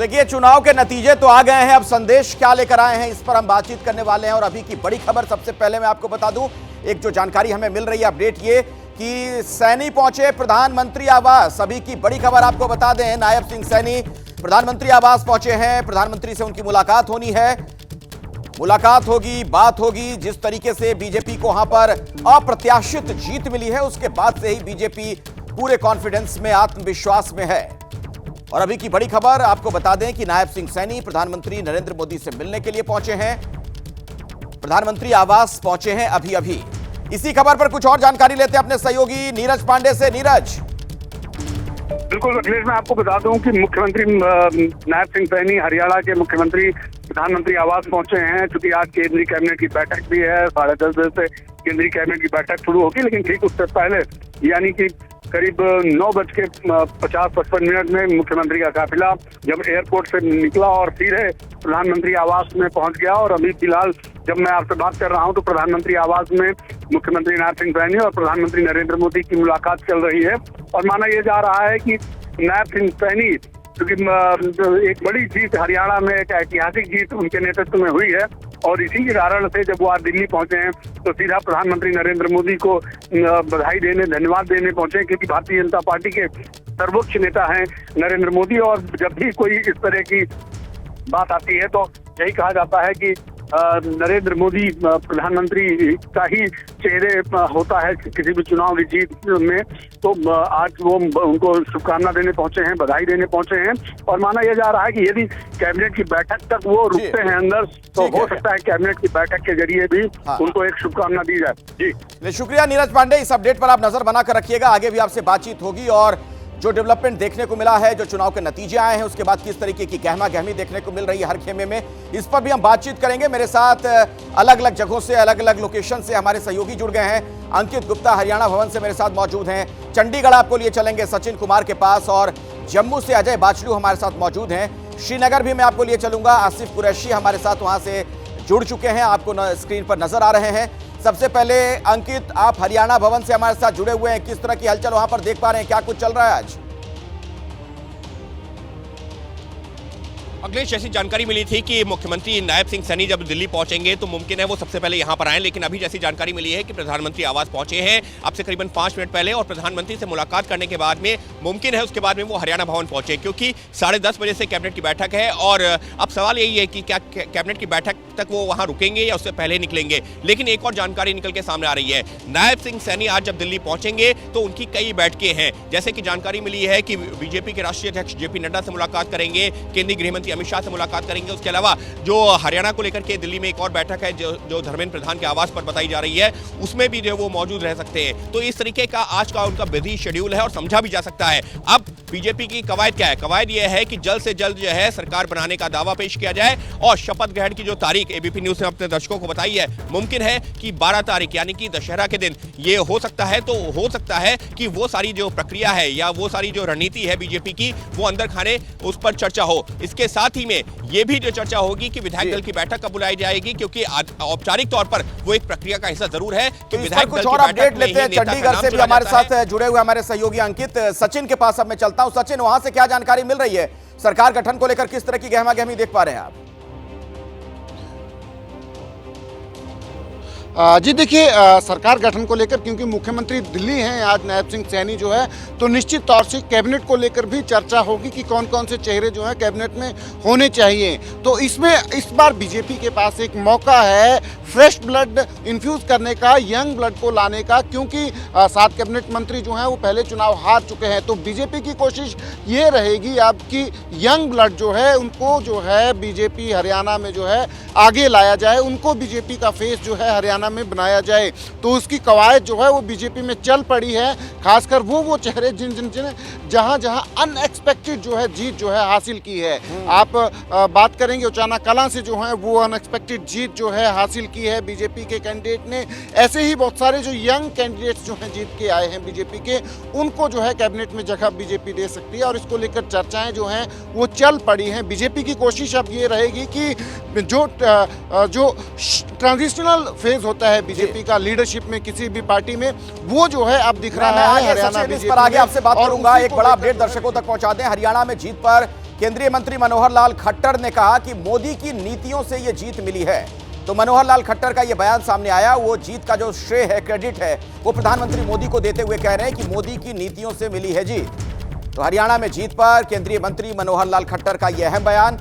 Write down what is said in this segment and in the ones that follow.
देखिए, चुनाव के नतीजे तो आ गए हैं, अब संदेश क्या लेकर आए हैं इस पर हम बातचीत करने वाले हैं। और अभी की बड़ी खबर सबसे पहले मैं आपको बता दूं, एक जो जानकारी हमें मिल रही है अपडेट ये कि सैनी पहुंचे प्रधानमंत्री आवास। अभी की बड़ी खबर आपको बता दें, नायब सिंह सैनी प्रधानमंत्री आवास पहुंचे हैं। प्रधानमंत्री से उनकी मुलाकात होनी है, मुलाकात होगी, बात होगी। जिस तरीके से बीजेपी को वहां पर अप्रत्याशित जीत मिली है, उसके बाद से ही बीजेपी पूरे कॉन्फिडेंस में, आत्मविश्वास में है। और अभी की बड़ी खबर आपको बता दें कि नायब सिंह सैनी प्रधानमंत्री नरेंद्र मोदी से मिलने के लिए पहुंचे हैं, प्रधानमंत्री आवास पहुंचे हैं अभी अभी। इसी खबर पर कुछ और जानकारी लेते हैं अपने सहयोगी नीरज पांडे से। नीरज। बिल्कुल अखिलेश, मैं आपको बता दूं कि मुख्यमंत्री नायब सिंह सैनी हरियाणा के मुख्यमंत्री प्रधानमंत्री आवास पहुंचे हैं। क्योंकि आज केंद्रीय कैबिनेट की बैठक भी है, 10:30 बजे से केंद्रीय कैबिनेट की बैठक शुरू होगी, लेकिन ठीक उससे पहले यानी कि करीब 9:50-55 में मुख्यमंत्री का काफिला जब एयरपोर्ट से निकला और सीधे प्रधानमंत्री आवास में पहुंच गया। और अभी फिलहाल जब मैं आपसे बात कर रहा हूं तो प्रधानमंत्री आवास में मुख्यमंत्री नायब सिंह सैनी और प्रधानमंत्री नरेंद्र मोदी की मुलाकात चल रही है। और माना यह जा रहा है कि नायब सिंह सैनी, क्योंकि एक बड़ी जीत हरियाणा में, एक ऐतिहासिक जीत उनके नेतृत्व में हुई है, और इसी के कारण से जब वो आज दिल्ली पहुंचे हैं तो सीधा प्रधानमंत्री नरेंद्र मोदी को बधाई देने, धन्यवाद देने पहुंचे। क्योंकि भारतीय जनता पार्टी के सर्वोच्च नेता हैं नरेंद्र मोदी, और जब भी कोई इस तरह की बात आती है तो यही कहा जाता है कि नरेंद्र मोदी प्रधानमंत्री का ही चेहरे होता है किसी भी चुनाव की जीत में। तो आज वो उनको शुभकामना देने पहुंचे हैं, बधाई देने पहुंचे हैं। और माना यह जा रहा है कि यदि कैबिनेट की बैठक तक वो रुकते हैं अंदर, तो हो सकता है कैबिनेट की बैठक के जरिए भी उनको एक शुभकामना दी जाए। जी शुक्रिया नीरज पांडे, इस अपडेट पर आप नजर बनाकर रखिएगा, आगे भी आपसे बातचीत होगी। और जो डेवलपमेंट देखने को मिला है, जो चुनाव के नतीजे आए हैं, उसके बाद किस तरीके की गहमा गहमी देखने को मिल रही है हर खेमे में, इस पर भी हम बातचीत करेंगे। मेरे साथ अलग अलग जगहों से, अलग अलग लोकेशन से हमारे सहयोगी जुड़ गए हैं। अंकित गुप्ता हरियाणा भवन से मेरे साथ मौजूद हैं, चंडीगढ़ आपको लिए चलेंगे सचिन कुमार के पास, और जम्मू से अजय बाचलू हमारे साथ मौजूद हैं। श्रीनगर भी मैं आपको लिए चलूंगा, आसिफ कुरैशी हमारे साथ वहां से जुड़ चुके हैं, आपको स्क्रीन पर नजर आ रहे हैं। सबसे पहले अंकित, आप हरियाणा भवन से हमारे साथ जुड़े हुए हैं, किस तरह की हलचल वहां पर देख पा रहे हैं, क्या कुछ चल रहा है आज? अखिलेश, जैसी जानकारी मिली थी कि मुख्यमंत्री नायब सिंह सैनी जब दिल्ली पहुंचेंगे तो मुमकिन है वो सबसे पहले यहां पर आए, लेकिन अभी जैसी जानकारी मिली है कि प्रधानमंत्री आवास पहुंचे हैं अब से करीबन 5 मिनट पहले, और प्रधानमंत्री से मुलाकात करने के बाद में मुमकिन है उसके बाद में वो हरियाणा भवन पहुंचे, क्योंकि 10:30 बजे से कैबिनेट की बैठक है। और अब सवाल यही है कि क्या कैबिनेट की बैठक तक वो वहां रुकेंगे या उससे पहले निकलेंगे। लेकिन एक और जानकारी निकल के सामने आ रही है, नायब सिंह सैनी आज जब दिल्ली पहुंचेंगे तो उनकी कई बैठकें हैं। जैसे कि जानकारी मिली है कि बीजेपी के राष्ट्रीय अध्यक्ष जेपी नड्डा से मुलाकात करेंगे, केंद्रीय गृह मंत्री अमित शाह से मुलाकात करेंगे। उसके अलावा जो हरियाणा को लेकर के दिल्ली में एक और बैठक है जो धर्मेंद्र प्रधान के आवास पर बताई जा रही है, उसमें भी जो वो मौजूद रह सकते हैं। तो इस तरीके का आज का उनका बिजी शेड्यूल है और समझा भी जा सकता है। अब बीजेपी की कवायद क्या है? कवायद यह है कि जल्द से जल्द जो है सरकार बनाने का दावा पेश किया जाए, और शपथ ग्रहण की जो तारीख एबीपी न्यूज ने अपने दर्शकों को बताई है, मुमकिन है कि 12 तारीख यानी कि दशहरा के दिन ये हो सकता है। तो हो सकता है कि वो सारी जो प्रक्रिया है या वो सारी जो रणनीति है बीजेपी की, वो अंदर खाने उस पर चर्चा हो। इसके साथ ही में ये भी जो चर्चा होगी कि विधायक दल की बैठक कब बुलाई जाएगी, क्योंकि औपचारिक तौर पर वो एक प्रक्रिया का हिस्सा जरूर है कि विधायक दल की अपडेट लेते हैं। चंडीगढ़ से भी हमारे साथ जुड़े हुए हमारे सहयोगी अंकित, सचिन के पास अब मैं चलता हूं। सचिन, वहां से क्या जानकारी मिल रही है? सरकार गठन को लेकर किस तरह की गहमा गहमी देख पा रहे हैं आप? जी देखिए, सरकार गठन को लेकर क्योंकि मुख्यमंत्री दिल्ली हैं आज नायब सिंह सैनी जो है, तो निश्चित तौर से कैबिनेट को लेकर भी चर्चा होगी कि कौन कौन से चेहरे जो हैं कैबिनेट में होने चाहिए। तो इसमें इस बार बीजेपी के पास एक मौका है फ्रेश ब्लड इन्फ्यूज़ करने का, यंग ब्लड को लाने का, क्योंकि 7 कैबिनेट मंत्री जो हैं वो पहले चुनाव हार चुके हैं। तो बीजेपी की कोशिश ये रहेगी अब कि यंग ब्लड जो है उनको जो है बीजेपी हरियाणा में जो है आगे लाया जाए, उनको बीजेपी का फेस जो है हरियाणा में बनाया जाए। तो उसकी कवायद जो है वो बीजेपी में चल पड़ी है, खासकर वो चेहरे जिन जहां अनएक्सपेक्टेड जो है जीत जो है हासिल की है। आप बात करेंगे उचाना कलां से जो है वो अनएक्सपेक्टेड जीत जो है हासिल की है बीजेपी के कैंडिडेट ने। ऐसे ही बहुत सारे जो यंग कैंडिडेट्स जो हैं जीत के आए हैं बीजेपी के, उनको जो है कैबिनेट में जगह बीजेपी दे सकती है, और इसको लेकर चर्चाएं जो हैं वो चल पड़ी हैं। बीजेपी की कोशिश अब ये रहेगी कि जो ट्रांजिशनल फेज होता है बीजेपी का लीडरशिप में किसी भी पार्टी में, वो जो है अब दिख रहा है हरियाणा बीजेपी। इस पर आगे आपसे बात करूंगा, एक बड़ा अपडेट दर्शकों तक पहुंचा दें। हरियाणा में जीत पर केंद्रीय मंत्री मनोहर लाल खट्टर ने कहा कि मोदी की नीतियों से यह जीत मिली है। तो मनोहर लाल खट्टर का यह बयान सामने आया। वो जीत का जो श्रेय है, क्रेडिट है, वो प्रधानमंत्री मोदी को देते हुए कह रहे हैं कि मोदी की नीतियों से मिली है जीत। तो हरियाणा में जीत पर केंद्रीय मंत्री मनोहर लाल खट्टर का यह अहम बयान।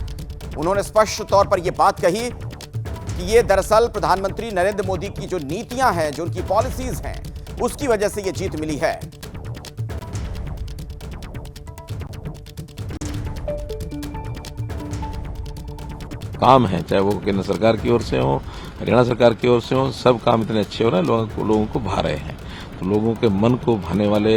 उन्होंने स्पष्ट तौर पर यह बात कही कि ये दरअसल प्रधानमंत्री नरेंद्र मोदी की जो नीतियां हैं, जो उनकी पॉलिसीज हैं, उसकी वजह से यह जीत मिली है। काम है, चाहे वो केंद्र सरकार की ओर से हो, हरियाणा सरकार की ओर से हो, सब काम इतने अच्छे हो रहे हैं, लोगों को भा रहे हैं। तो लोगों के मन को भाने वाले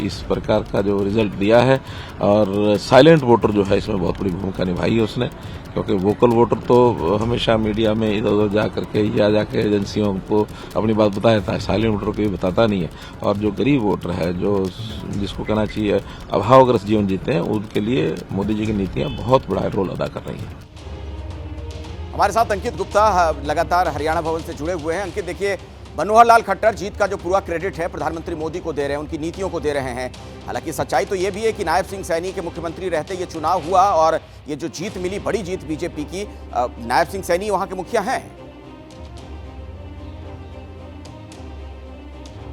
इस प्रकार का जो रिजल्ट दिया है, और साइलेंट वोटर जो है इसमें बहुत बड़ी भूमिका निभाई है उसने, क्योंकि वोकल वोटर तो हमेशा मीडिया में इधर उधर जा करके या जाके एजेंसियों को अपनी बात बताता है, साइलेंट वोटर को भी बताता नहीं है। और जो गरीब वोटर है, जो जिसको कहना चाहिए अभावग्रस्त जीवन जीते हैं, उनके लिए मोदी जी की नीतियां बहुत बड़ा रोल अदा कर रही हैं। हमारे साथ अंकित गुप्ता लगातार हरियाणा भवन से जुड़े हुए हैं। अंकित, देखिए, मनोहर लाल खट्टर जीत का जो पूरा क्रेडिट है प्रधानमंत्री मोदी को दे रहे हैं, उनकी नीतियों को दे रहे हैं। हालांकि सच्चाई तो ये भी है कि नायब सिंह सैनी के मुख्यमंत्री रहते ये चुनाव हुआ और ये जो जीत मिली, बड़ी जीत बीजेपी की, नायब सिंह सैनी वहां के मुखिया हैं।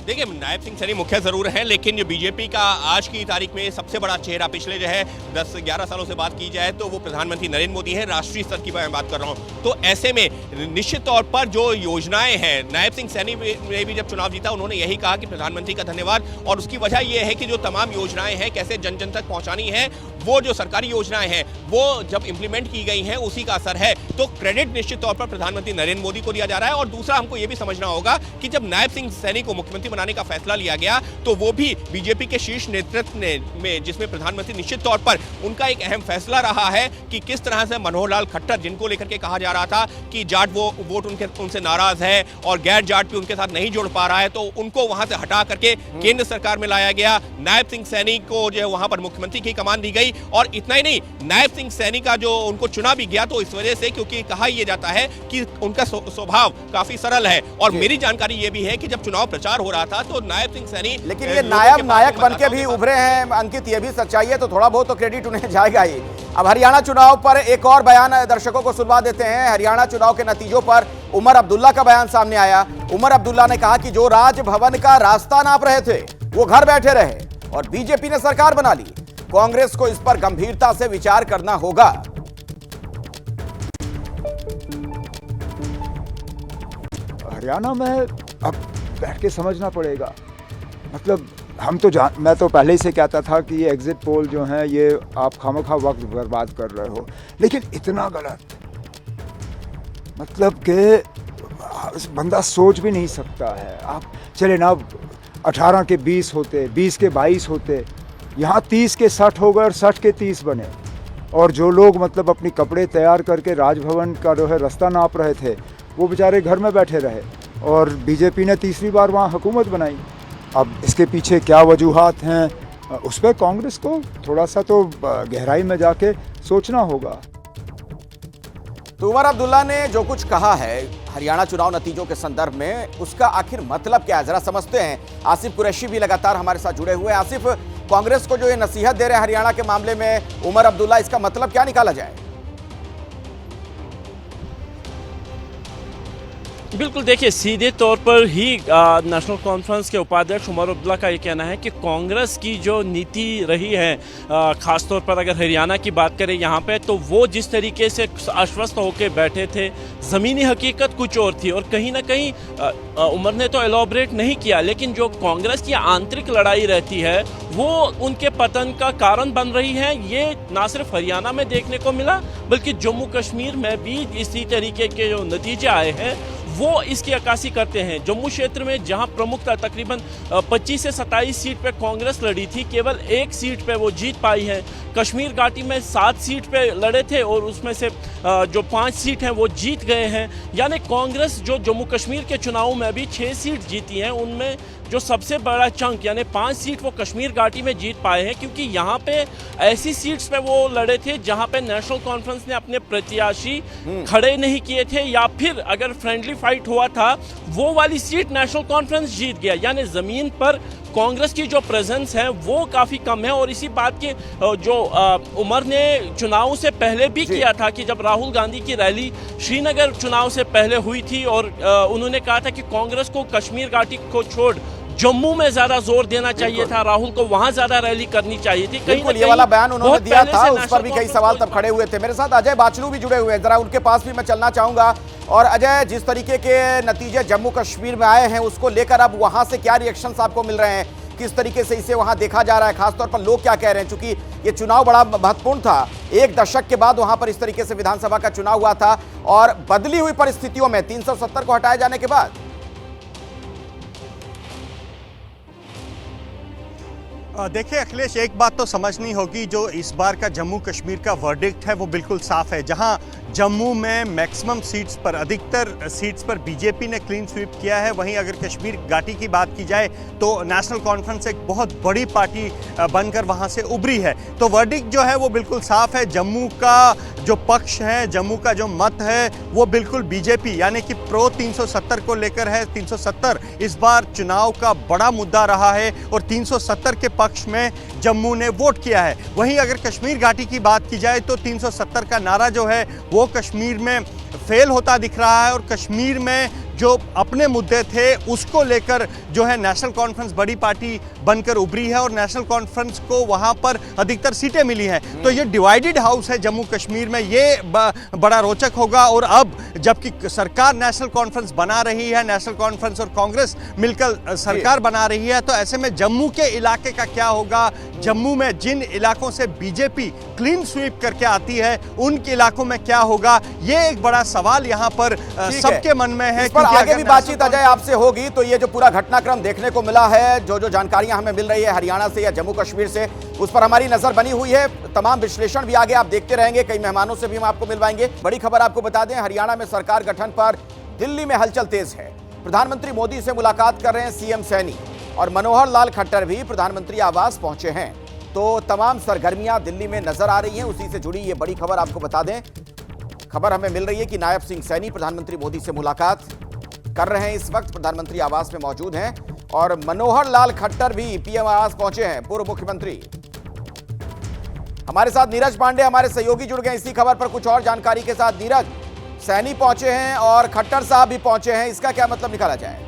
देखिए, नायब सिंह सैनी मुखिया जरूर हैं, लेकिन जो बीजेपी का आज की तारीख में सबसे बड़ा चेहरा पिछले जो है 10-11 सालों से बात की जाए तो वो प्रधानमंत्री नरेंद्र मोदी है। राष्ट्रीय स्तर की मैं बात कर रहा हूं। तो ऐसे में निश्चित तौर पर जो योजनाएं हैं, नायब सिंह सैनी ने भी जब चुनाव जीता उन्होंने यही कहा कि प्रधानमंत्री का धन्यवाद, और उसकी वजह यह है कि जो तमाम योजनाएं हैं कैसे जन जन तक पहुंचानी है, वो जो सरकारी योजनाएं हैं वो जब इंप्लीमेंट की गई हैं उसी का असर है। तो क्रेडिट निश्चित तौर पर प्रधानमंत्री नरेंद्र मोदी को दिया जा रहा है। और दूसरा, हमको यह भी समझना होगा कि जब नायब सिंह सैनी को मुख्यमंत्री बनाने का फैसला लिया गया तो वो भी बीजेपी के शीर्ष नेतृत्व में, जिसमें प्रधानमंत्री निश्चित तौर पर उनका एक अहम फैसला रहा है कि किस तरह से मनोहर लाल खट्टर, जिनको लेकर के कहा जा रहा था कि जाट वोट उनसे नाराज है और गैर जाट भी उनके साथ नहीं जुड़ पा रहा है, तो उनको वहां से हटा करके केंद्र सरकार में लाया गया। नायब सिंह सैनी को जो है वहां पर मुख्यमंत्री की कमान दी गई। और इतना ही नहीं, नायब सिंह सैनी का जो उनको चुना भी गया तो इस वजह से, क्योंकि कहा यह जाता है कि उनका स्वभाव काफी सरल है। और मेरी जानकारी यह भी है कि जब चुनाव प्रचार हो रहा था तो नायब सिंह सैनी, लेकिन ये नायब नायक बनके भी उभरे हैं। अंकित, ये भी सच्चाई है, तो थोड़ा बहुत तो क्रेडिट उन्हें जाएगा ही। अब हरियाणा चुनाव पर एक और बयान दर्शकों को सुनवा देते हैं। हरियाणा चुनाव के नतीजों पर उमर अब्दुल्ला का बयान सामने आया। उमर अब्दुल्ला ने कहा कि जो राजभवन का रास्ता नाप रहे थे वो घर बैठे रहे और बीजेपी ने सरकार बना ली। कांग्रेस को इस पर गंभीरता से विचार करना होगा। हरियाणा में अब बैठ के समझना पड़ेगा। मतलब मैं तो पहले ही से कहता था कि ये एग्जिट पोल जो है ये आप खामखा वक्त बर्बाद कर रहे हो, लेकिन इतना गलत, मतलब कि बंदा सोच भी नहीं सकता है। आप चले ना, 18 के 20 होते, 20 के 22 होते, यहाँ 30 के 60 हो गए और 60 के 30 बने। और जो लोग मतलब अपनी कपड़े तैयार करके राजभवन का जो है रास्ता नाप रहे थे वो बेचारे घर में बैठे रहे और बीजेपी ने तीसरी बार वहाँ हुकूमत बनाई। अब इसके पीछे क्या वजूहात हैं, उस पर कांग्रेस को थोड़ा सा तो गहराई में जाके सोचना होगा। तो उमर अब्दुल्ला ने जो कुछ कहा है हरियाणा चुनाव नतीजों के संदर्भ में, उसका आखिर मतलब क्या है, जरा समझते हैं। आसिफ कुरैशी भी लगातार हमारे साथ जुड़े हुए हैं। आसिफ, कांग्रेस को जो ये नसीहत दे रहे हैं हरियाणा के मामले में उमर अब्दुल्ला, इसका मतलब क्या निकाला जाए? बिल्कुल, देखिए, सीधे तौर पर ही नेशनल कॉन्फ्रेंस के उपाध्यक्ष उमर अब्दुल्ला का ये कहना है कि कांग्रेस की जो नीति रही है, ख़ासतौर पर अगर हरियाणा की बात करें यहाँ पे, तो वो जिस तरीके से आश्वस्त होकर बैठे थे, ज़मीनी हकीकत कुछ और थी। और कहीं ना कहीं उमर ने तो एलॉबरेट नहीं किया, लेकिन जो कांग्रेस की आंतरिक लड़ाई रहती है वो उनके पतन का कारण बन रही है। ये ना सिर्फ हरियाणा में देखने को मिला, बल्कि जम्मू कश्मीर में भी इसी तरीके के जो नतीजे आए हैं वो इसकी अक्कासी करते हैं। जम्मू क्षेत्र में जहां प्रमुखता तकरीबन 25 से 27 सीट पे कांग्रेस लड़ी थी, केवल 1 सीट पे वो जीत पाई है। कश्मीर घाटी में 7 सीट पे लड़े थे और उसमें से जो 5 सीट हैं वो जीत गए हैं। यानी कांग्रेस जो जम्मू कश्मीर के चुनाव में भी 6 सीट जीती हैं, उनमें जो सबसे बड़ा चंक यानी 5 सीट वो कश्मीर घाटी में जीत पाए हैं, क्योंकि यहाँ पे ऐसी सीट्स पे वो लड़े थे जहाँ पे नेशनल कॉन्फ्रेंस ने अपने प्रत्याशी खड़े नहीं किए थे, या फिर अगर फ्रेंडली फाइट हुआ था वो वाली सीट नेशनल कॉन्फ्रेंस जीत गया। यानी ज़मीन पर कांग्रेस की जो प्रेजेंस है वो काफ़ी कम है। और इसी बात की जो उमर ने चुनाव से पहले भी किया था कि जब राहुल गांधी की रैली श्रीनगर चुनाव से पहले हुई थी और उन्होंने कहा था कि कांग्रेस को कश्मीर घाटी को छोड़ जम्मू में ज्यादा जोर देना चाहिए था, राहुल को वहां ज्यादा रैली करनी चाहिए थी। कहीं ये वाला बयान उन्होंने दिया था, उस पर भी कई सवाल तब खड़े हुए थे। मेरे साथ अजय बाचलू भी जुड़े हुए हैं, जरा उनके पास भी मैं चलना चाहूंगा। और अजय, जिस तरीके के नतीजे जम्मू कश्मीर में आए हैं उसको लेकर अब वहां से क्या रिएक्शंस आपको मिल रहे हैं, किस तरीके से इसे वहां देखा जा रहा है, खासतौर पर लोग क्या कह रहे हैं? चूंकि ये चुनाव बड़ा महत्वपूर्ण था, एक दशक के बाद वहां पर इस तरीके से विधानसभा का चुनाव हुआ था और बदली हुई परिस्थितियों में 370 को हटाए जाने के बाद। देखिए अखिलेश, एक बात तो समझनी होगी, जो इस बार का जम्मू कश्मीर का वर्डिक्ट है वो बिल्कुल साफ है। जहां जम्मू में मैक्सिमम सीट्स पर, अधिकतर सीट्स पर बीजेपी ने क्लीन स्वीप किया है, वहीं अगर कश्मीर घाटी की बात की जाए तो नेशनल कॉन्फ्रेंस एक बहुत बड़ी पार्टी बनकर वहां से उभरी है। तो वर्डिक्ट जो है वो बिल्कुल साफ है। जम्मू का जो पक्ष है, जम्मू का जो मत है वो बिल्कुल बीजेपी यानी कि प्रो 370 को लेकर है। 370 इस बार चुनाव का बड़ा मुद्दा रहा है और 370 के पक्ष में जम्मू ने वोट किया है। वहीं अगर कश्मीर घाटी की बात की जाए तो 370 का नारा जो है वो कश्मीर में फेल होता दिख रहा है और कश्मीर में जो अपने मुद्दे थे उसको लेकर जो है नेशनल कॉन्फ्रेंस बड़ी पार्टी बनकर उभरी है और नेशनल कॉन्फ्रेंस को वहां पर अधिकतर सीटें मिली हैं। तो ये डिवाइडेड हाउस है जम्मू कश्मीर में, ये बड़ा रोचक होगा। और अब जबकि सरकार नेशनल कॉन्फ्रेंस बना रही है, नेशनल कॉन्फ्रेंस और कांग्रेस मिलकर सरकार बना रही है, तो ऐसे में जम्मू के इलाके का क्या होगा? जम्मू में जिन इलाकों से बीजेपी क्लीन स्वीप करके आती है उन इलाकों में क्या होगा? ये एक बड़ा सवाल यहाँ पर सबके मन में है। आगे भी बातचीत अजय आपसे होगी। तो ये जो पूरा घटनाक्रम देखने को मिला है, जो जानकारियां हमें मिल रही है हरियाणा से या जम्मू कश्मीर से, उस पर हमारी नजर बनी हुई है। तमाम विश्लेषण भी आगे आप देखते रहेंगे, कई मेहमानों से भी हम आपको मिलवाएंगे। बड़ी खबर आपको बता दें, हरियाणा में सरकार गठन पर दिल्ली में हलचल तेज है। प्रधानमंत्री मोदी से मुलाकात कर रहे हैं सीएम सैनी और मनोहर लाल खट्टर भी प्रधानमंत्री आवास पहुंचे हैं। तो तमाम सरगर्मियां दिल्ली में नजर आ रही हैं। उसी से जुड़ी ये बड़ी खबर आपको बता दें, खबर हमें मिल रही है कि नायब सिंह सैनी प्रधानमंत्री मोदी से मुलाकात कर रहे हैं, इस वक्त प्रधानमंत्री आवास में मौजूद हैं। और मनोहर लाल खट्टर भी पीएम आवास पहुंचे हैं, पूर्व मुख्यमंत्री। हमारे साथ नीरज पांडे हमारे सहयोगी जुड़ गए इसी खबर पर कुछ और जानकारी के साथ। नीरज, सैनी पहुंचे हैं और खट्टर साहब भी पहुंचे हैं, इसका क्या मतलब निकाला जाए?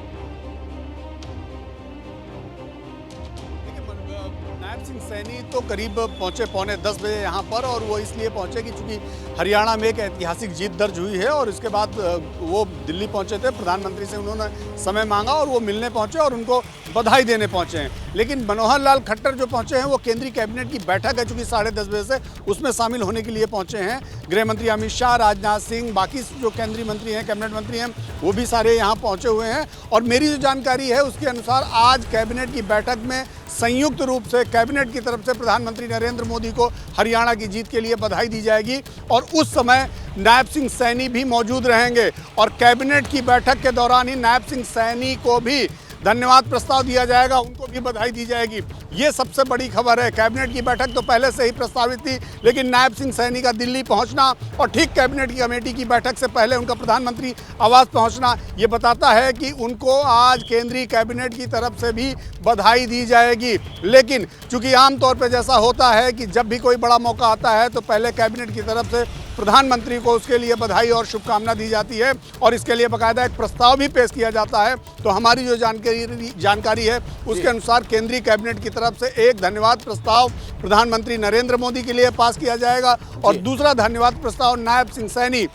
नायब सिंह सैनी तो करीब पहुंचे 9:45 बजे यहाँ पर, और वो इसलिए पहुंचे कि चूंकि हरियाणा में एक ऐतिहासिक जीत दर्ज हुई है और इसके बाद वो दिल्ली पहुंचे थे। प्रधानमंत्री से उन्होंने समय मांगा और वो मिलने पहुंचे और उनको बधाई देने पहुंचे हैं। लेकिन मनोहर लाल खट्टर जो पहुंचे हैं वो केंद्रीय कैबिनेट की बैठक है चूंकि 10:30 बजे से, उसमें शामिल होने के लिए पहुंचे हैं। गृह मंत्री अमित शाह, राजनाथ सिंह, बाकी जो केंद्रीय मंत्री हैं, कैबिनेट मंत्री हैं, वो भी सारे यहाँ पहुंचे हुए हैं। और मेरी जो जानकारी है उसके अनुसार आज कैबिनेट की बैठक में संयुक्त रूप से कैबिनेट की तरफ से प्रधानमंत्री नरेंद्र मोदी को हरियाणा की जीत के लिए बधाई दी जाएगी और उस समय नायब सिंह सैनी भी मौजूद रहेंगे। और कैबिनेट की बैठक के दौरान ही नायब सिंह सैनी को भी धन्यवाद प्रस्ताव दिया जाएगा, उनको भी बधाई दी जाएगी। ये सबसे बड़ी खबर है। कैबिनेट की बैठक तो पहले से ही प्रस्तावित थी, लेकिन नायब सिंह सैनी का दिल्ली पहुंचना और ठीक कैबिनेट की कमेटी की बैठक से पहले उनका प्रधानमंत्री आवास पहुंचना, ये बताता है कि उनको आज केंद्रीय कैबिनेट की तरफ से भी बधाई दी जाएगी। लेकिन चूंकि आमतौर पर जैसा होता है कि जब भी कोई बड़ा मौका आता है तो पहले कैबिनेट की तरफ से प्रधानमंत्री को उसके लिए बधाई और शुभकामना दी जाती है और इसके लिए बाकायदा एक प्रस्ताव भी पेश किया जाता है। तो हमारी जो जानकारी है उसके अनुसार केंद्रीय कैबिनेट की तरफ से एक धन्यवाद प्रस्ताव प्रधानमंत्री नरेंद्र मोदी के लिए पास किया जाएगा और दूसरा धन्यवाद प्रस्ताव नायब सिंह सैनी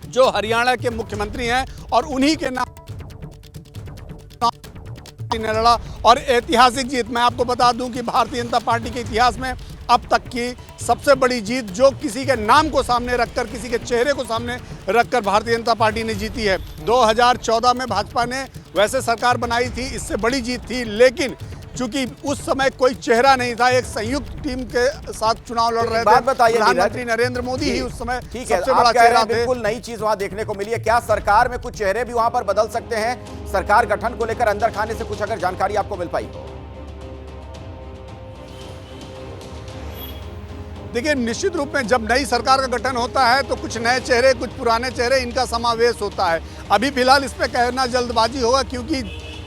जो हरियाणा के मुख्यमंत्री हैं और उन्हीं के नाम ने लड़ा। और ऐतिहासिक जीत, मैं आपको बता दूं कि भारतीय जनता पार्टी के इतिहास में अब तक की सबसे बड़ी जीत जो किसी के नाम को सामने रखकर, किसी के चेहरे को सामने रखकर भारतीय जनता पार्टी ने जीती है। 2014 में भाजपा ने वैसे सरकार बनाई थी, इससे बड़ी जीत थी, लेकिन चूंकि उस समय कोई चेहरा नहीं था, एक संयुक्त टीम के साथ चुनाव लड़ रहे थे। प्रधानमंत्री नरेंद्र मोदी ही उस समय सबसे बड़ा चेहरा थे। बिल्कुल नई चीज वहां देखने को मिली है। क्या सरकार में कुछ चेहरे भी वहां पर बदल सकते हैं? सरकार गठन को लेकर अंदर खाने से कुछ अगर जानकारी आपको मिल पाई हो? देखिए, निश्चित रूप में जब नई सरकार का गठन होता है तो कुछ नए चेहरे, कुछ पुराने चेहरे, इनका समावेश होता है। अभी फिलहाल इस पर कहना जल्दबाजी होगा क्योंकि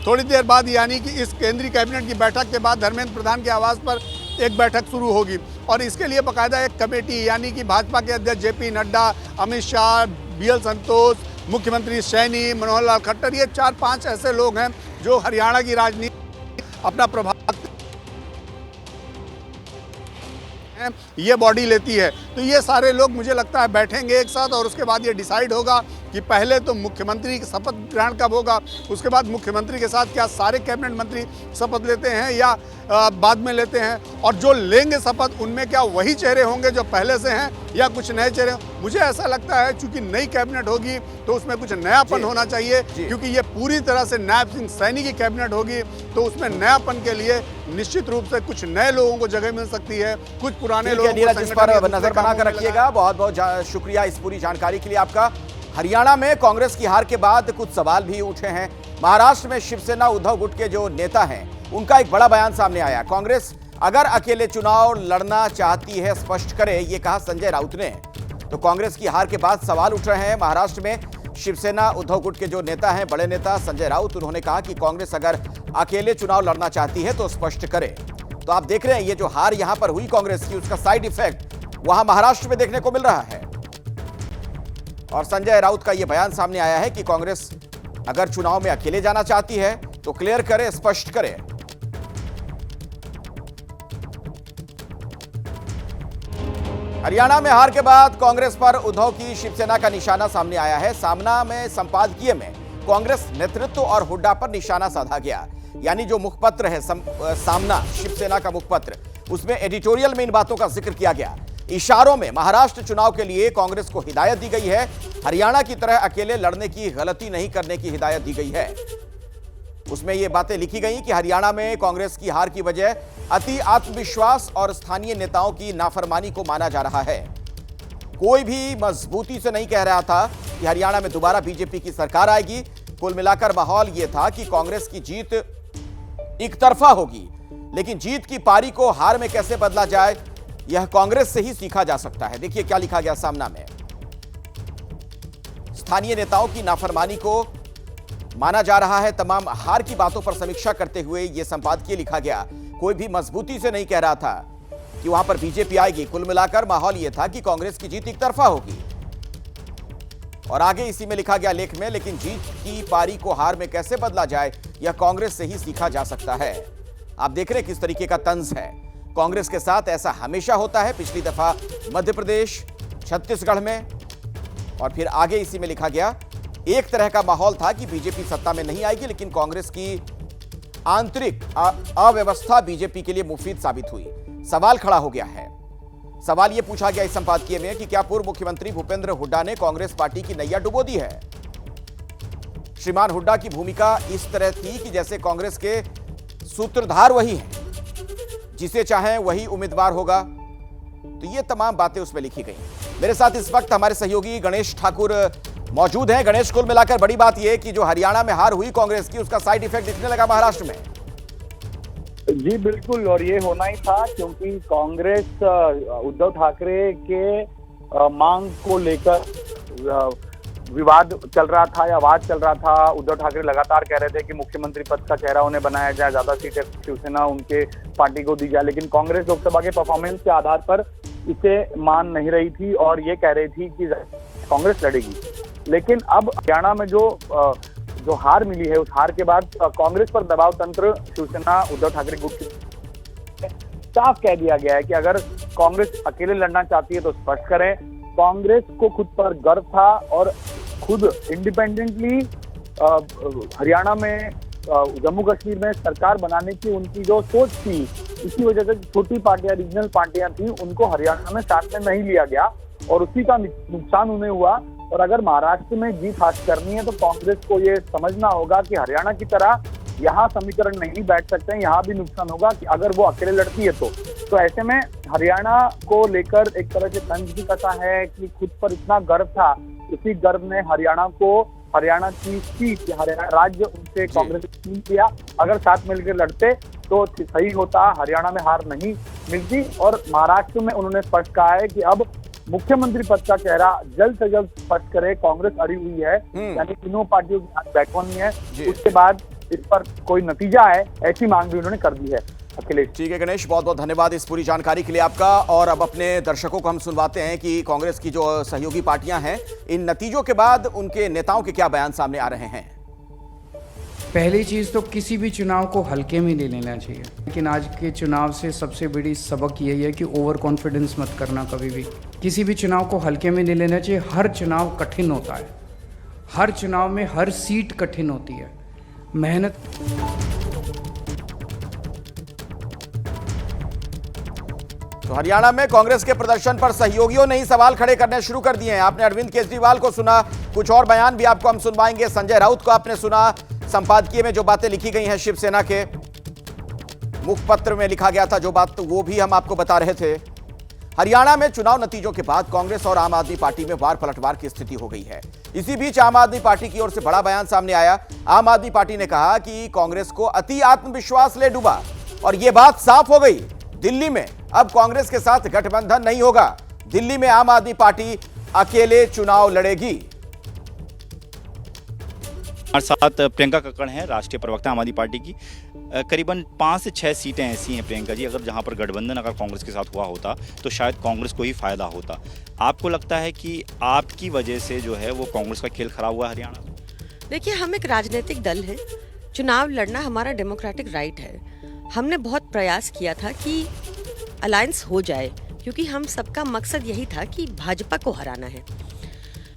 थोड़ी देर बाद यानी कि इस केंद्रीय कैबिनेट की बैठक के बाद धर्मेंद्र प्रधान के आवास पर एक बैठक शुरू होगी और इसके लिए बाकायदा एक कमेटी यानी कि भाजपा के अध्यक्ष जेपी नड्डा, अमित शाह, बीएल संतोष, मुख्यमंत्री सैनी, मनोहर लाल खट्टर, ये 4-5 ऐसे लोग हैं जो हरियाणा की राजनीति अपना प्रभाव ये बॉडी लेती है। तो ये सारे लोग मुझे लगता है बैठेंगे एक साथ और उसके बाद ये डिसाइड होगा कि पहले तो मुख्यमंत्री की शपथ ग्रहण कब होगा, उसके बाद मुख्यमंत्री के साथ क्या सारे कैबिनेट मंत्री शपथ लेते हैं या बाद में लेते हैं, और जो लेंगे शपथ उनमें क्या वही चेहरे होंगे जो पहले से हैं या कुछ नए चेहरे। मुझे ऐसा लगता है चूंकि नई कैबिनेट होगी तो उसमें कुछ नयापन होना चाहिए, क्योंकि ये पूरी तरह से नायब सिंह सैनी की कैबिनेट होगी तो उसमें नयापन के लिए निश्चित रूप से कुछ नए लोगों को जगह मिल सकती है, कुछ पुराने लोगों को इस पर नजर बनाकर रखिएगा। बहुत बहुत शुक्रिया इस पूरी जानकारी के लिए आपका। हरियाणा में कांग्रेस की हार के बाद कुछ सवाल भी उठे हैं। महाराष्ट्र में शिवसेना उद्धव गुट के जो नेता हैं उनका एक बड़ा बयान सामने आया। कांग्रेस अगर अकेले चुनाव लड़ना चाहती है स्पष्ट करे, ये कहा संजय राउत ने। तो कांग्रेस की हार के बाद सवाल उठ रहे हैं। महाराष्ट्र में शिवसेना उद्धव गुट के जो नेता हैं, बड़े नेता संजय राउत, उन्होंने कहा कि कांग्रेस अगर अकेले चुनाव लड़ना चाहती है तो स्पष्ट करे। तो आप देख रहे हैं ये जो हार यहां पर हुई कांग्रेस की, उसका साइड इफेक्ट वहां महाराष्ट्र में देखने को मिल रहा है। और संजय राउत का यह बयान सामने आया है कि कांग्रेस अगर चुनाव में अकेले जाना चाहती है तो क्लियर करे, स्पष्ट करे। हरियाणा में हार के बाद कांग्रेस पर उद्धव की शिवसेना का निशाना सामने आया है। सामना में संपादकीय में कांग्रेस नेतृत्व और हुड्डा पर निशाना साधा गया। यानी जो मुखपत्र है सामना शिवसेना का मुखपत्र, उसमें एडिटोरियल में इन बातों का जिक्र किया गया। इशारों में महाराष्ट्र चुनाव के लिए कांग्रेस को हिदायत दी गई है। हरियाणा की तरह अकेले लड़ने की गलती नहीं करने की हिदायत दी गई है। उसमें यह बातें लिखी गई कि हरियाणा में कांग्रेस की हार की वजह अति आत्मविश्वास और स्थानीय नेताओं की नाफरमानी को माना जा रहा है। कोई भी मजबूती से नहीं कह रहा था कि हरियाणा में दोबारा बीजेपी की सरकार आएगी। कुल मिलाकर माहौल यह था कि कांग्रेस की जीत एक तरफा होगी, लेकिन जीत की पारी को हार में कैसे बदला जाए यह कांग्रेस से ही सीखा जा सकता है। देखिए क्या लिखा गया सामना में। स्थानीय नेताओं की नाफरमानी को माना जा रहा है। तमाम हार की बातों पर समीक्षा करते हुए यह संपादकीय लिखा गया। कोई भी मजबूती से नहीं कह रहा था कि वहां पर बीजेपी आएगी। कुल मिलाकर माहौल यह था कि कांग्रेस की जीत एक तरफा होगी। और आगे इसी में लिखा गया लेख में, लेकिन जीत की पारी को हार में कैसे बदला जाए यह कांग्रेस से ही सीखा जा सकता है। आप देख रहे हैं किस तरीके का तंज है। कांग्रेस के साथ ऐसा हमेशा होता है। पिछली दफा मध्य प्रदेश, छत्तीसगढ़ में, और फिर आगे इसी में लिखा गया एक तरह का माहौल था कि बीजेपी सत्ता में नहीं आएगी, लेकिन कांग्रेस की आंतरिक अव्यवस्था बीजेपी के लिए मुफीद साबित हुई। सवाल खड़ा हो गया है। सवाल यह पूछा गया इस संपादकीय में कि क्या पूर्व मुख्यमंत्री भूपेंद्र हुड्डा ने कांग्रेस पार्टी की नैया डुबो दी है। श्रीमान हुड्डा की भूमिका इस तरह थी कि जैसे कांग्रेस के सूत्रधार वही हैं, जिसे चाहें वही उम्मीदवार होगा। तो ये तमाम बातें उसमें लिखी गई। मेरे साथ इस वक्त हमारे सहयोगी गणेश ठाकुर मौजूद हैं। गणेश, कुल मिलाकर बड़ी बात यह कि जो हरियाणा में हार हुई कांग्रेस की, उसका साइड इफेक्ट दिखने लगा महाराष्ट्र में। जी बिल्कुल, और ये होना ही था क्योंकि कांग्रेस उद्धव ठाकरे के मांग को लेकर विवाद चल रहा था या वाद चल रहा था। उद्धव ठाकरे लगातार कह रहे थे कि मुख्यमंत्री पद का चेहरा उन्हें बनाया जाए, ज्यादा सीटें शिवसेना उनके पार्टी को दी जाए, लेकिन कांग्रेस लोकसभा के परफॉर्मेंस के आधार पर इसे मान नहीं रही थी और ये कह रही थी कि कांग्रेस लड़ेगी। लेकिन अब हरियाणा में जो हार मिली है, उस हार के बाद कांग्रेस पर दबाव तंत्र शिवसेना उद्धव ठाकरे गुट की साफ कह दिया गया है कि अगर कांग्रेस अकेले लड़ना चाहती है तो स्पष्ट करें। कांग्रेस को खुद पर गर्व था और खुद इंडिपेंडेंटली हरियाणा में जम्मू कश्मीर में सरकार बनाने की उनकी जो सोच थी, इसी वजह से छोटी पार्टियां, रीजनल पार्टियां थी, उनको हरियाणा में साथ में नहीं लिया गया और उसी का नुकसान उन्हें हुआ। और अगर महाराष्ट्र में जीत हासिल करनी है तो कांग्रेस को ये समझना होगा कि हरियाणा की तरह यहाँ समीकरण नहीं बैठ सकते हैं, यहाँ भी नुकसान होगा कि अगर वो अकेले लड़ती है तो ऐसे में हरियाणा को लेकर एक तरह से तंज भी कसा है कि खुद पर इतना गर्व था, उसी गर्व ने हरियाणा की सीट, हरियाणा राज्य उनसे कांग्रेस ने छीन लिया। अगर साथ मिलकर लड़ते तो सही होता, हरियाणा में हार नहीं मिलती। और महाराष्ट्र में उन्होंने स्पष्ट कहा है कि अब मुख्यमंत्री पद का चेहरा जल्द से जल्द स्पष्ट करे। कांग्रेस अड़ी हुई है, यानी तीनों पार्टियों की हाथ बैठनी है। उसके बाद इस पर कोई नतीजा है, ऐसी मांग भी उन्होंने कर दी है। अखिलेश, ठीक है गणेश, बहुत बहुत धन्यवाद इस पूरी जानकारी के लिए आपका। और अब अपने दर्शकों को हम सुनवाते हैं कि कांग्रेस की जो सहयोगी पार्टियां हैं, इन नतीजों के बाद उनके नेताओं के क्या बयान सामने आ रहे हैं। पहली चीज़ तो किसी भी चुनाव को हल्के में नहीं लेना चाहिए, लेकिन आज के चुनाव से सबसे बड़ी सबक यही है कि ओवर कॉन्फिडेंस मत करना कभी भी। किसी भी चुनाव को हल्के में नहीं लेना चाहिए। हर चुनाव कठिन होता है, हर चुनाव में हर सीट कठिन होती है। मेहनत तो हरियाणा में कांग्रेस के प्रदर्शन पर सहयोगियों ने ही सवाल खड़े करने शुरू कर दिए हैं। आपने अरविंद केजरीवाल को सुना, कुछ और बयान भी आपको हम सुनवाएंगे। संजय राउत को आपने सुना, संपादकीय में जो बातें लिखी गई हैं शिवसेना के मुखपत्र में लिखा गया था जो बात, तो वो भी हम आपको बता रहे थे। हरियाणा में चुनाव नतीजों के बाद कांग्रेस और आम आदमी पार्टी में वार पलटवार की स्थिति हो गई है। इसी बीच आम आदमी पार्टी की ओर से बड़ा बयान सामने आया। आम आदमी पार्टी ने कहा कि कांग्रेस को अति आत्मविश्वास ले डूबा और यह बात साफ हो गई, दिल्ली में अब कांग्रेस के साथ गठबंधन नहीं होगा। दिल्ली में आम आदमी पार्टी अकेले चुनाव लड़ेगी। हमारे साथ प्रियंका कक्कड़ हैं, राष्ट्रीय प्रवक्ता आम आदमी पार्टी की। करीबन 5 से 6 सीटें ऐसी हैं प्रियंका जी, अगर जहां पर गठबंधन अगर कांग्रेस के साथ हुआ होता तो शायद कांग्रेस को ही फायदा होता। आपको लगता है कि आपकी वजह से जो है वो कांग्रेस का खेल खराब हुआ हरियाणा में? देखिए, हम एक राजनीतिक दल है, चुनाव लड़ना हमारा डेमोक्रेटिक राइट है। हमने बहुत प्रयास किया था कि अलायंस हो जाए, क्योंकि हम सबका मकसद यही था कि भाजपा को हराना है।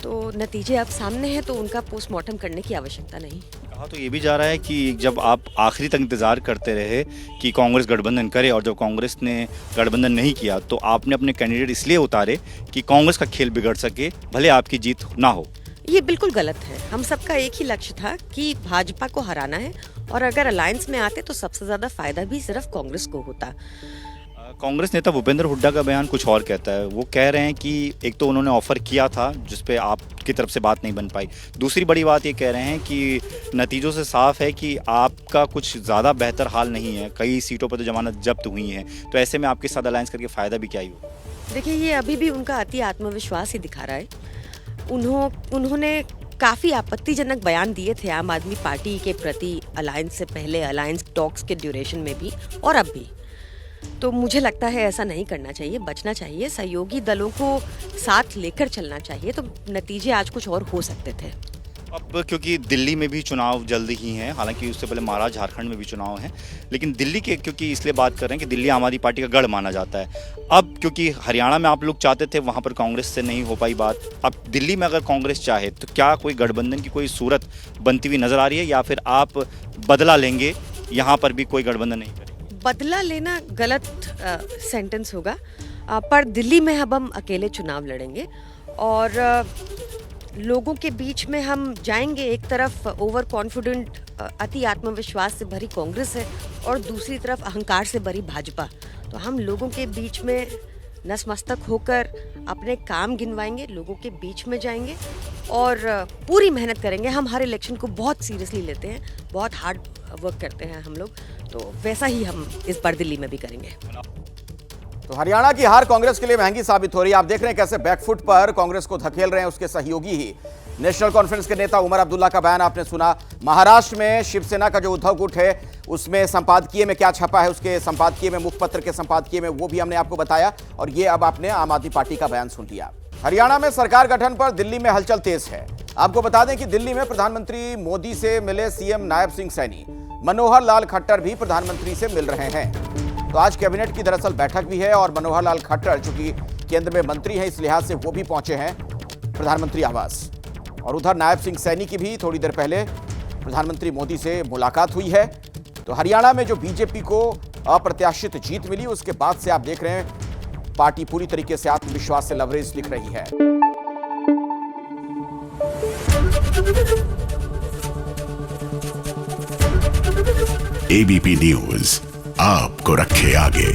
तो नतीजे अब सामने हैं तो उनका पोस्टमार्टम करने की आवश्यकता नहीं। कहा तो ये भी जा रहा है कि जब आप आखिरी तक इंतजार करते रहे कि कांग्रेस गठबंधन करे और जब कांग्रेस ने गठबंधन नहीं किया तो आपने अपने कैंडिडेट इसलिए उतारे कि कांग्रेस का खेल बिगड़ सके, भले आपकी जीत ना हो। ये बिल्कुल गलत है। हम सबका एक ही लक्ष्य था कि भाजपा को हराना है, और अगर अलायंस में आते तो सबसे ज्यादा फायदा भी सिर्फ कांग्रेस को होता। कांग्रेस नेता भूपेंद्र हुड्डा का बयान कुछ और कहता है। वो कह रहे हैं कि एक तो उन्होंने ऑफर किया था जिस पे आपकी तरफ से बात नहीं बन पाई, दूसरी बड़ी बात ये कह रहे हैं कि नतीजों से साफ है कि आपका कुछ ज़्यादा बेहतर हाल नहीं है, कई सीटों पर तो जमानत जब्त हुई हैं, तो ऐसे में आपके साथ अलायंस करके फ़ायदा भी क्या ही हो। देखिए, ये अभी भी उनका अति आत्मविश्वास ही दिखा रहा है। उन्होंने काफ़ी आपत्तिजनक बयान दिए थे आम आदमी पार्टी के प्रति अलायंस से पहले, अलायंस टॉक्स के ड्यूरेशन में भी और अब भी। तो मुझे लगता है ऐसा नहीं करना चाहिए, बचना चाहिए, सहयोगी दलों को साथ लेकर चलना चाहिए, तो नतीजे आज कुछ और हो सकते थे। अब क्योंकि दिल्ली में भी चुनाव जल्द ही हैं, हालांकि उससे पहले महाराष्ट्र झारखंड में भी चुनाव हैं, लेकिन दिल्ली के क्योंकि इसलिए बात कर रहे हैं कि दिल्ली आम आदमी पार्टी का गढ़ माना जाता है। अब क्योंकि हरियाणा में आप लोग चाहते थे, वहाँ पर कांग्रेस से नहीं हो पाई बात, अब दिल्ली में अगर कांग्रेस चाहे तो क्या कोई गठबंधन की कोई सूरत बनती हुई नजर आ रही है, या फिर आप बदला लेंगे, यहाँ पर भी कोई गठबंधन नहीं करेंगे? बदला लेना गलत सेंटेंस होगा, पर दिल्ली में अब हम अकेले चुनाव लड़ेंगे और लोगों के बीच में हम जाएंगे। एक तरफ ओवर कॉन्फिडेंट अति आत्मविश्वास से भरी कांग्रेस है और दूसरी तरफ अहंकार से भरी भाजपा। तो हम लोगों के बीच में नतमस्तक होकर अपने काम गिनवाएंगे, लोगों के बीच में जाएंगे और पूरी मेहनत करेंगे। हम हर इलेक्शन को बहुत सीरियसली लेते हैं, बहुत हार्ड वर्क करते हैं हम लोग, तो वैसा ही हम इस बार दिल्ली में भी करेंगे। तो हरियाणा की हार कांग्रेस के लिए महंगी साबित हो रही है। आप देख रहे हैं कैसे बैकफुट पर कांग्रेस को धकेल रहे हैं उसके सहयोगी ही। नेशनल कॉन्फ्रेंस के नेता उमर अब्दुल्ला का बयान आपने सुना। महाराष्ट्र में शिवसेना का जो उद्धव गुट है उसमें संपादकीय में क्या छपा है, उसके संपादकीय में, मुखपत्र के संपादकीय में, वो भी हमने आपको बताया। और ये अब आपने आम आदमी पार्टी का बयान सुन लिया। हरियाणा में सरकार गठन पर दिल्ली में हलचल तेज है। आपको बता दें कि दिल्ली में प्रधानमंत्री मोदी से मिले सीएम नायब सिंह सैनी, मनोहर लाल खट्टर भी प्रधानमंत्री से मिल रहे हैं। तो आज कैबिनेट की दरअसल बैठक भी है और मनोहर लाल खट्टर चूंकि केंद्र में मंत्री हैं, इस लिहाज से वो भी पहुंचे हैं प्रधानमंत्री आवास। और उधर नायब सिंह सैनी की भी थोड़ी देर पहले प्रधानमंत्री मोदी से मुलाकात हुई है। तो हरियाणा में जो बीजेपी को अप्रत्याशित जीत मिली, उसके बाद से आप देख रहे हैं पार्टी पूरी तरीके से आत्मविश्वास से लवरेज दिख रही है। एबीपी न्यूज आपको रखे आगे।